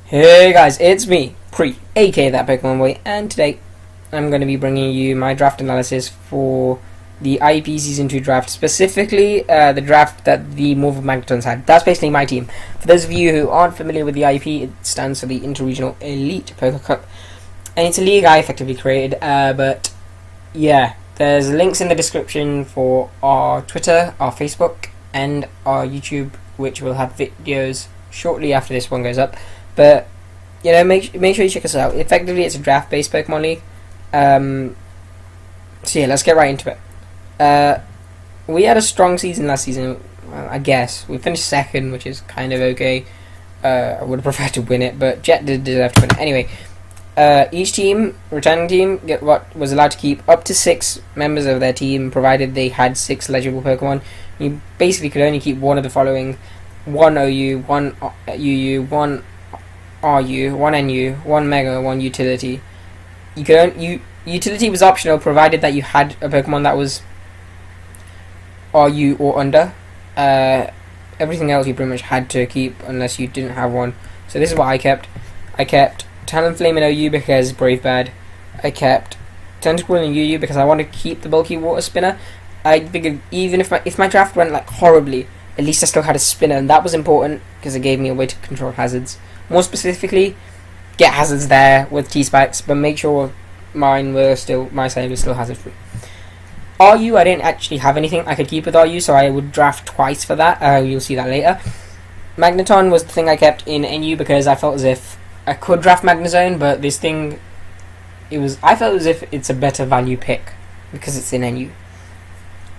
Hey guys, it's me, Pre, aka that Pokemon Boy, and today I'm going to be bringing you my draft analysis for the IEP Season 2 draft, specifically the draft that the Mauville Magnetons had. That's basically my team. For those of you who aren't familiar with the IEP, it stands for the Interregional Elite Poké Cup, and it's a league I effectively created, but yeah, there's links in the description for our Twitter, our Facebook, and our YouTube, which will have videos shortly after this one goes up. But you know, make sure you check us out. Effectively, it's a draft-based Pokemon League. So yeah, let's get right into it. We had a strong season last season. I guess we finished second, which is kind of okay. I would have preferred to win it, but Jet did deserve to win it anyway. Each team, returning team, was allowed to keep up to 6 members of their team, provided they had 6 legible Pokemon. You basically could only keep one of the following: 1 OU, 1 UU, 1 RU, 1 NU, 1 Mega, 1 Utility. Utility was optional, provided that you had a Pokemon that was RU or under. Everything else you pretty much had to keep unless you didn't have one. So this is what I kept. I kept Talonflame in OU because Brave Bird. I kept Tentacle in UU because I wanted to keep the bulky water spinner. I figured even if my draft went like horribly, at least I still had a spinner, and that was important because it gave me a way to control hazards. More specifically, get hazards there with T-Spikes, but make sure my side was still hazard free. RU, I didn't actually have anything I could keep with RU, so I would draft twice for that. You'll see that later. Magneton was the thing I kept in NU because I felt as if I could draft Magnezone, but this thing, I felt as if it's a better value pick because it's in NU.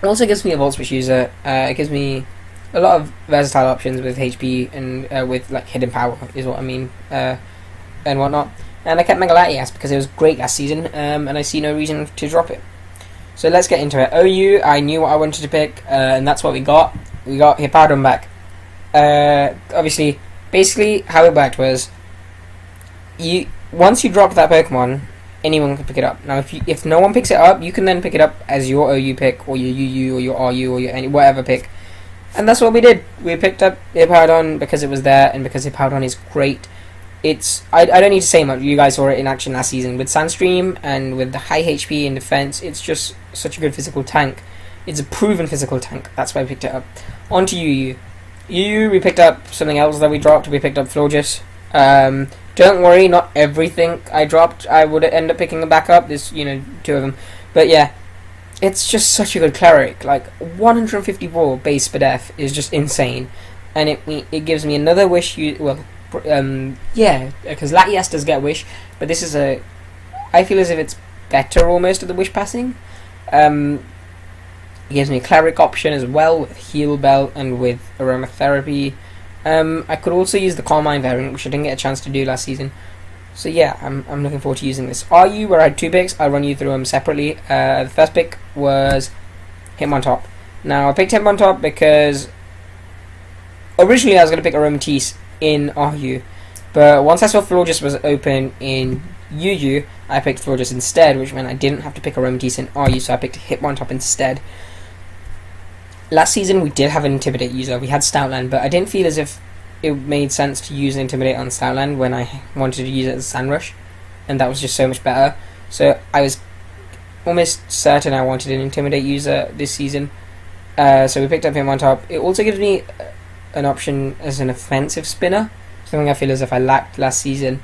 It also gives me a Volt Switch user. It gives me a lot of versatile options with HP and with like hidden power is what I mean, and whatnot. And I kept Mega Latias because it was great last season, and I see no reason to drop it. So let's get into it. OU, I knew what I wanted to pick, and that's what we got. We got Hippowdon back. Obviously, basically how it worked was, once you drop that Pokemon, anyone can pick it up. Now, if no one picks it up, you can then pick it up as your OU pick, or your UU, or your RU, or your whatever pick. And that's what we did. We picked up Hippowdon because it was there, and because Hippowdon is great. I don't need to say much. You guys saw it in action last season with Sandstream, and with the high HP and defense. It's just such a good physical tank. It's a proven physical tank. That's why I picked it up. On to UU. UU, we picked up something else that we dropped. We picked up Florges. Don't worry, not everything I dropped I would end up picking back up. There's 2 of them. But yeah, it's just such a good cleric. Like 154 base per def is just insane, and it gives me another wish. Because Latias does get wish, but this is I feel as if it's better almost at the wish passing. It gives me a cleric option as well with heal belt and with aromatherapy. I could also use the Carmine variant, which I didn't get a chance to do last season. So yeah, I'm looking forward to using this. RU, where I had 2 picks, I'll run you through them separately. The first pick was Hitmontop. Now, I picked Hitmontop because originally I was going to pick Aromatisse in RU, but once I saw Florges was open in UU, I picked Florges instead, which meant I didn't have to pick Aromatisse in RU, so I picked Hitmontop instead. Last season we did have an Intimidate user. We had Stoutland, but I didn't feel as if it made sense to use Intimidate on Stoutland when I wanted to use it as Sandrush, and that was just so much better. So I was almost certain I wanted an Intimidate user this season. So we picked up him on top. It also gives me an option as an offensive spinner, something I feel as if I lacked last season.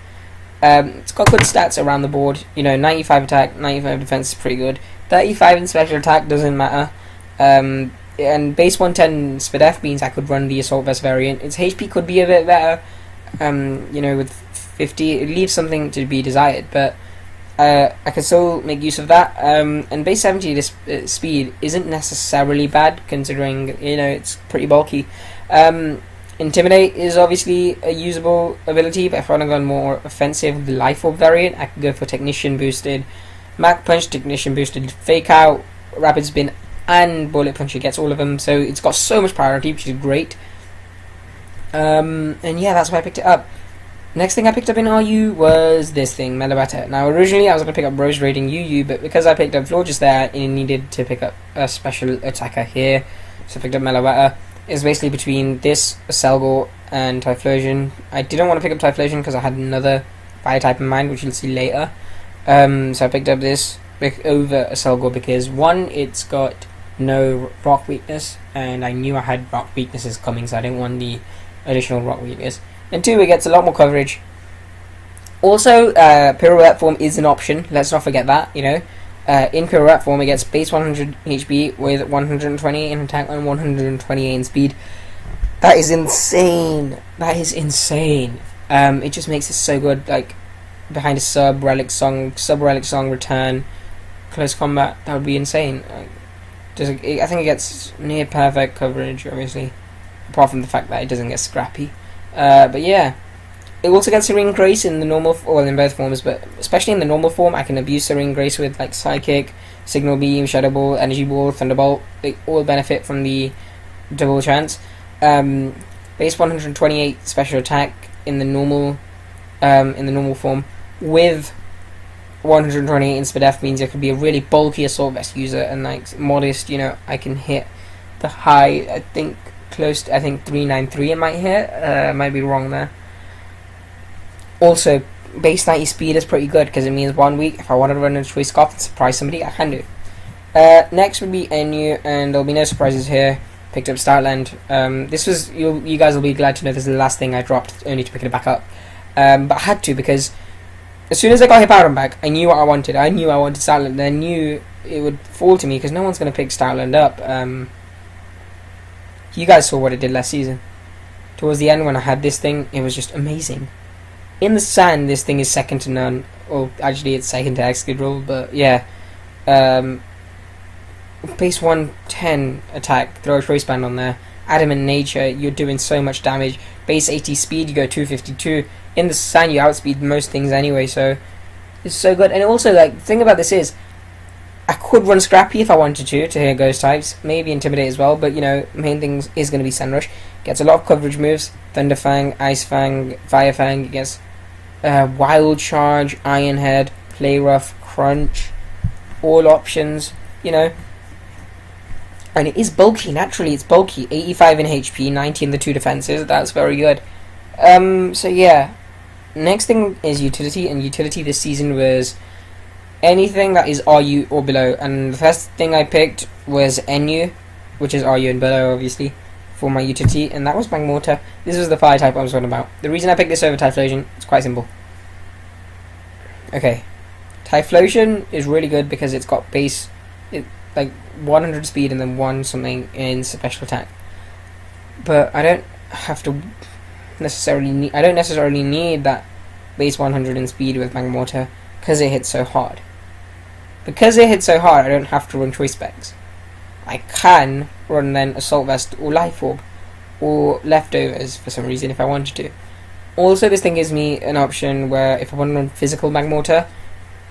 It's got good stats around the board. 95 attack, 95 defense is pretty good. 35 in special attack doesn't matter. And base 110 Spadef means I could run the Assault Vest variant. Its HP could be a bit better, with 50. It leaves something to be desired, but I can still make use of that. And base 70 this speed isn't necessarily bad, considering, it's pretty bulky. Intimidate is obviously a usable ability, but if I want to go more offensive, the Life Orb variant, I could go for Technician boosted, Mach Punch, Technician boosted, Fake Out, Rapid Spin, and Bullet Punch. It gets all of them, so it's got so much priority, which is great. And yeah, that's why I picked it up. Next thing I picked up in RU was this thing, Melibata. Now originally I was going to pick up Rose Raiding UU, but because I picked up Florges there, it needed to pick up a special attacker here, so I picked up Melibata. is basically between this, Selgor, and Typhlosion. I didn't want to pick up Typhlosion because I had another fire type in mind, which you'll see later. So I picked up this over Selgor because, one, it's got no rock weakness, and I knew I had rock weaknesses coming, so I didn't want the additional rock weakness. And two, it gets a lot more coverage. Also, Pirouette form is an option, let's not forget that, you know. In Pirouette form, it gets base 100 HP with 120 in attack and 128 in speed. That is insane. That is insane. It just makes it so good, like, behind a sub-relic song return, close combat, that would be insane. I think it gets near perfect coverage, obviously, apart from the fact that it doesn't get scrappy. But yeah, it also gets Serene Grace in the normal, well, in both forms, but especially in the normal form, I can abuse Serene Grace with like Psychic, Signal Beam, Shadow Ball, Energy Ball, Thunderbolt. They all benefit from the double chance. Base 128 special attack in the normal form with 128 in SPDF means I could be a really bulky assault vest user and like modest, you know, I can hit the high, I think 393 it might hit, might be wrong there. Also, base 90 speed is pretty good because it means 1 week if I wanted to run a choice scarf and surprise somebody, I can do. Next would be NU, and there'll be no surprises here. Picked up Stoutland. This was, you guys will be glad to know this is the last thing I dropped, only to pick it back up. But I had to, because as soon as I got hit powder back, I knew what I wanted. I knew I wanted Stoutland, and I knew it would fall to me because no one's going to pick Stoutland up. You guys saw what it did last season. Towards the end, when I had this thing, it was just amazing. In the sand, this thing is second to none. Well, actually, it's second to Excadrill, but yeah. Base 110 attack, throw a choice band on there. Adamant Nature, you're doing so much damage. Base 80 speed, you go 252. In the sand, you outspeed most things anyway, so it's so good. And also, like, the thing about this is, I could run Scrappy if I wanted to hit Ghost types, maybe Intimidate as well, but, you know, main thing is going to be Sand Rush. Gets a lot of coverage moves, Thunder Fang, Ice Fang, Fire Fang, it gets Wild Charge, Iron Head, Play Rough, Crunch, all options, you know. And it is bulky, naturally it's bulky. 85 in HP, 90 in the two defenses, that's very good. So yeah. Next thing is utility, and utility this season was anything that is RU or below. And the first thing I picked was NU, which is RU and below, obviously, for my utility, and that was Magmortar. This was the fire type I was talking about. The reason I picked this over Typhlosion, it's quite simple. Okay, Typhlosion is really good because it's got base, like 100 speed and then 1 something in special attack. But I don't necessarily need that base 100 in speed with Magmortar because it hits so hard. Because it hits so hard, I don't have to run choice specs. I can run then Assault Vest or Life Orb or Leftovers for some reason if I wanted to. Also, this thing gives me an option where if I want to run physical Magmortar,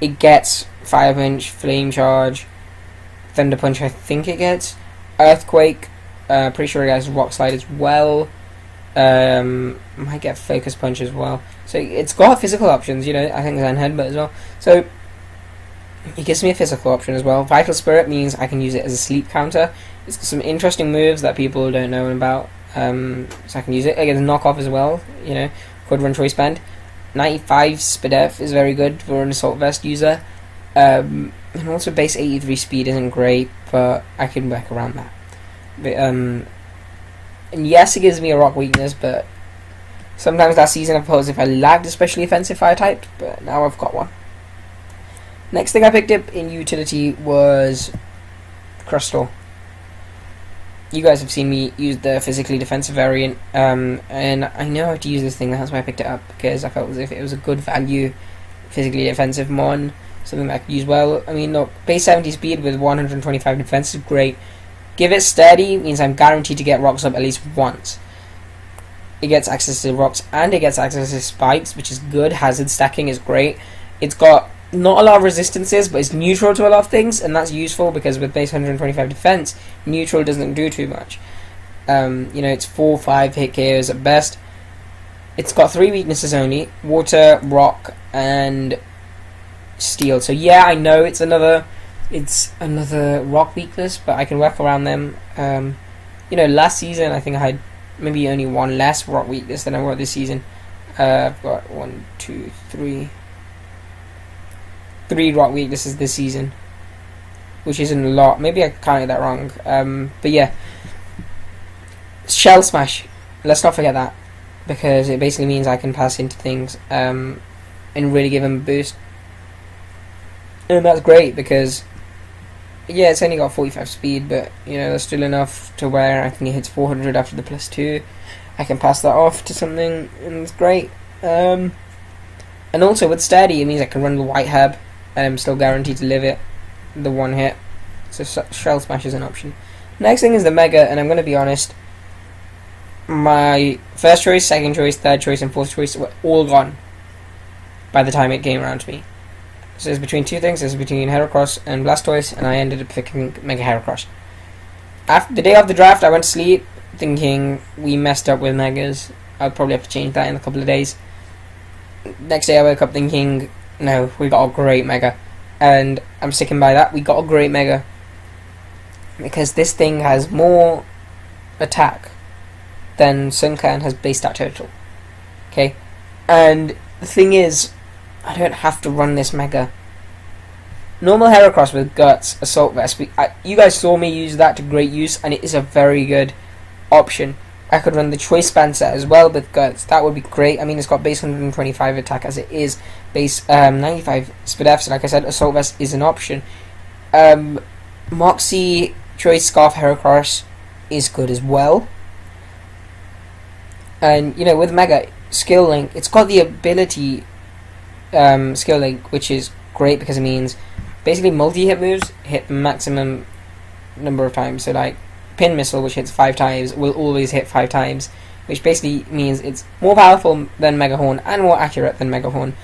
it gets Fire Punch, Flame Charge, Thunder Punch, I think it gets Earthquake, pretty sure it has Rock Slide as well, might get Focus Punch as well. So it's got physical options, you know, I think Zen Headbutt as well. So it gives me a physical option as well. Vital Spirit means I can use it as a sleep counter. It's got some interesting moves that people don't know about, so I can use it. Again, knockoff as well, you know, could run Choice Band. 95 SPDF is very good for an Assault Vest user. And also base 83 speed isn't great, but I can work around that. But, and yes, it gives me a rock weakness, but sometimes that season I suppose if I lacked especially offensive fire type, but now I've got one. Next thing I picked up in utility was Crystal. You guys have seen me use the physically defensive variant, and I know how to use this thing, that's why I picked it up, because I felt as if it was a good value physically defensive mon, something that I could use well. I mean, look, base 70 speed with 125 defense is great. Give it sturdy means I'm guaranteed to get rocks up at least once. It gets access to rocks and it gets access to spikes, which is good. Hazard stacking is great. It's got not a lot of resistances, but it's neutral to a lot of things, and that's useful because with base 125 defense, neutral doesn't do too much. You know, it's 4-5 hit KOs at best. It's got 3 weaknesses only: water, rock, and steel. So yeah, I know it's another rock weakness, but I can work around them. you know, last season I think I had maybe only one less rock weakness than I got this season. I've got 1, 2, 3 rock weaknesses this season, which isn't a lot. Maybe I counted that wrong. But yeah, Shell Smash. Let's not forget that, because it basically means I can pass into things and really give them a boost. And that's great because, yeah, it's only got 45 speed, but you know, that's still enough to where I think it hits 400 after the +2. I can pass that off to something, and it's great. And also with Steady, it means I can run the White Herb, and I'm still guaranteed to live it, the one hit. So Shell Smash is an option. Next thing is the Mega, and I'm going to be honest, my first choice, second choice, third choice, and fourth choice were all gone by the time it came around to me. So it's between two things. It's between Heracross and Blastoise, and I ended up picking Mega Heracross. After the day of the draft, I went to sleep thinking we messed up with Megas. I'll probably have to change that in a couple of days. Next day I woke up thinking, no, we got a great Mega. And I'm sticking by that. We got a great Mega. Because this thing has more attack than Suncan has base stat total. Okay? And the thing is, I don't have to run this Mega. Normal Heracross with Guts, Assault Vest, you guys saw me use that to great use, and it is a very good option. I could run the Choice Band set as well with Guts. That would be great. I mean, it's got base 125 attack as it is, base 95 speed F, so like I said, Assault Vest is an option. Moxie Choice Scarf Heracross is good as well. And, you know, with Mega, Skill Link, it's got the ability Skill Link, which is great because it means basically multi-hit moves hit maximum number of times. So like Pin Missile, which hits 5 times, will always hit 5 times, which basically means it's more powerful than Mega Horn and more accurate than Mega Horn.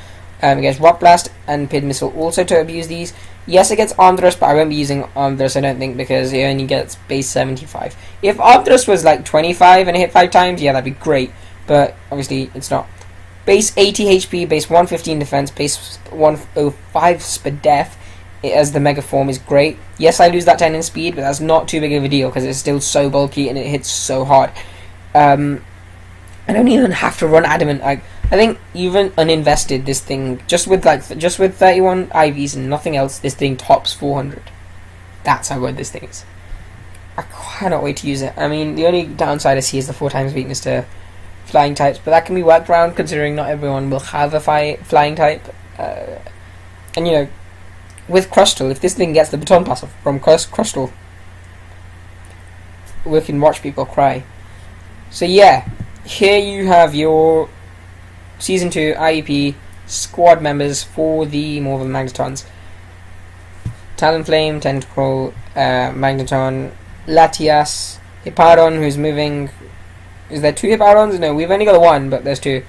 It gets Rock Blast and Pin Missile also to abuse these. Yes, it gets Arm Thrust, but I won't be using Arm Thrust, I don't think, because it only gets base 75. If Arm Thrust was like 25 and it hit 5 times, yeah, that'd be great, but obviously it's not. Base 80 HP, base 115 defense, base 105 speed def as the Mega form is great. Yes, I lose that 10 in speed, but that's not too big of a deal because it's still so bulky and it hits so hard. I don't even have to run Adamant. I think even uninvested, this thing just with 31 IVs and nothing else, this thing tops 400. That's how good this thing is. I cannot wait to use it. I mean, the only downside I see is the 4 times weakness to flying types, but that can be worked around considering not everyone will have a flying type. And you know, with Crustle, if this thing gets the baton pass from Crustle, we can watch people cry. So yeah, here you have your Season 2 IEP squad members for the Mauville Magnetons. Talonflame, Tentacle, Magneton, Latias, Hippowdon, who's moving. Is there 2 Hippowdons? No, we've only got 1, but there's 2.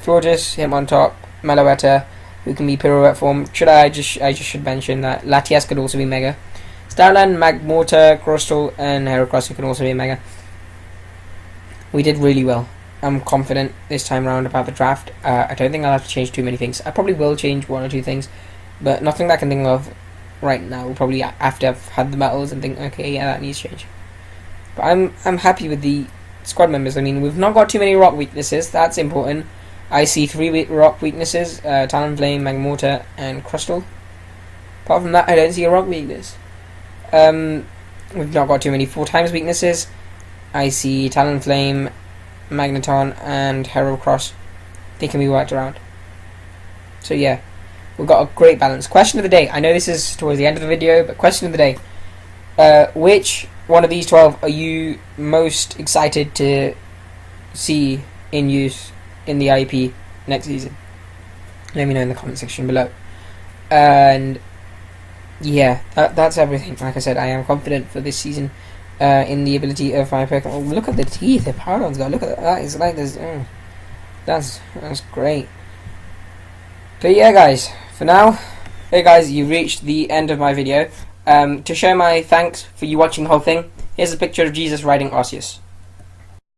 Florges, Hitmontop, Meloetta, who can be Pirouette form. I just should mention that Latias could also be Mega. Starland, Magmortar, Crustle, and Heracross, who can also be Mega. We did really well. I'm confident this time around about the draft. I don't think I'll have to change too many things. I probably will change 1 or 2 things, but nothing that I can think of right now. Probably after I've had the battles and think, okay, yeah, that needs change. But I'm happy with the squad members. I mean, we've not got too many rock weaknesses. That's important. I see 3 rock weaknesses: Talonflame, Magmortar, and Crustle. Apart from that, I don't see a rock weakness. We've not got too many 4 times weaknesses. I see Talonflame, Magneton, and Heracross. They can be worked around. So yeah, we've got a great balance. Question of the day. I know this is towards the end of the video, but question of the day. Which one of these 12 are you most excited to see in use in the IEP next season? Let me know in the comment section below. And yeah, that's everything. Like I said, I am confident for this season in the ability of my Pokemon. Oh, look at the teeth the Hippowdon's got. Look at that. It's like this. That's great. But yeah, guys, for now, hey guys, you've reached the end of my video. To show my thanks for you watching the whole thing, here's a picture of Jesus riding Arceus.